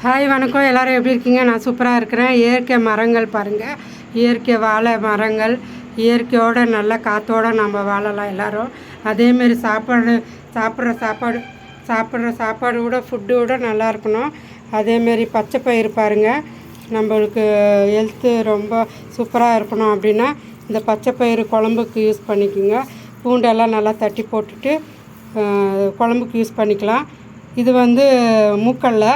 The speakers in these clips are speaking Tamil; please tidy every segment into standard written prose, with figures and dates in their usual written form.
ஹாய் வணக்கம், எல்லோரும் எப்படி இருக்கீங்க? நான் சூப்பராக இருக்கிறேன். இயற்கை மரங்கள் பாருங்கள், இயற்கை வாழை மரங்கள், இயற்கையோடு நல்ல காற்றோடு நம்ம வாழலாம் எல்லோரும். அதேமாரி சாப்பிட்ற சாப்பாடு கூட ஃபுட்டு கூட நல்லா இருக்கணும். அதேமாரி பச்சை பயிறு பாருங்கள், நம்மளுக்கு ஹெல்த்து ரொம்ப சூப்பராக இருக்கணும். அப்படின்னா இந்த பச்சை பயிறு குழம்புக்கு யூஸ் பண்ணிக்கோங்க. பூண்டெல்லாம் நல்லா தட்டி போட்டுட்டு குழம்புக்கு யூஸ் பண்ணிக்கலாம். இது மூக்கல்ல,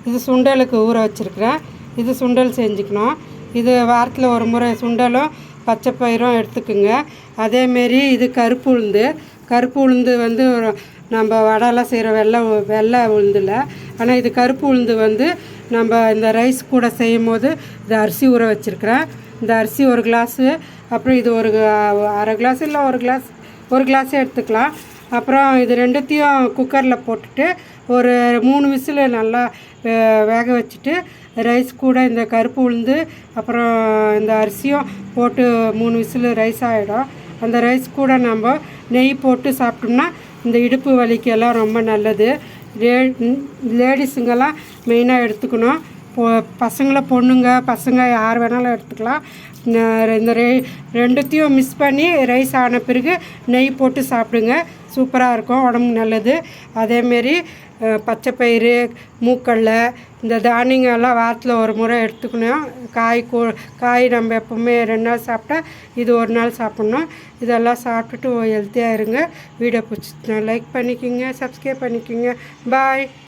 இது சுண்டலுக்கு ஊற வச்சுருக்கிறேன். இது சுண்டல் செஞ்சுக்கணும். இது வாரத்தில் ஒரு முறை சுண்டலும் பச்சை பயிரும் எடுத்துக்குங்க. அதேமாரி இது கருப்பு உளுந்து நம்ம வடைலாம் செய்கிற வெள்ளை உளுந்தில், ஆனால் இது கருப்பு உளுந்து நம்ம இந்த ரைஸ் கூட செய்யும் போது இது அரிசி ஊற வச்சுருக்கிறேன். இந்த அரிசி ஒரு கிளாஸு, அப்புறம் இது ஒரு அரை கிளாஸ் இல்லை ஒரு கிளாஸே எடுத்துக்கலாம். அப்புறம் இது ரெண்டுத்தையும் குக்கரில் போட்டுட்டு ஒரு 3 விசில் நல்லா வேக வச்சுட்டு, ரைஸ் கூட இந்த கருப்பு உளுந்து அப்புறம் இந்த அரிசியும் போட்டு 3 விசில் ரைஸ் ஆகிடும். அந்த ரைஸ் கூட நம்ம நெய் போட்டு சாப்பிட்டோம்னா இந்த இடுப்பு வலிக்கெல்லாம் ரொம்ப நல்லது. லேடிஸுங்கெல்லாம் மெயினாக எடுத்துக்கணும். பசங்க யார் வேணாலும் எடுத்துக்கலாம். இந்த ரெண்டுத்தையும் மிக்ஸ் பண்ணி ரைஸ் ஆன பிறகு நெய் போட்டு சாப்பிடுங்க. சூப்பராக இருக்கும், உடம்புக்கு நல்லது. அதேமாரி பச்சை பயிறு, மூக்கல்ல, இந்த தானியங்கள்லாம் வாரத்தில் ஒரு முறை எடுத்துக்கணும். காய் நம்ம எப்போவுமே 2 நாள் சாப்பிட்டா இது ஒரு நாள் சாப்பிட்ணும். இதெல்லாம் சாப்பிட்டுட்டு ஹெல்த்தியாக இருங்க. வீடியோ பிடிச்சிச்சுன்னா லைக் பண்ணிக்கோங்க, சப்ஸ்கிரைப் பண்ணிக்கோங்க. பாய்.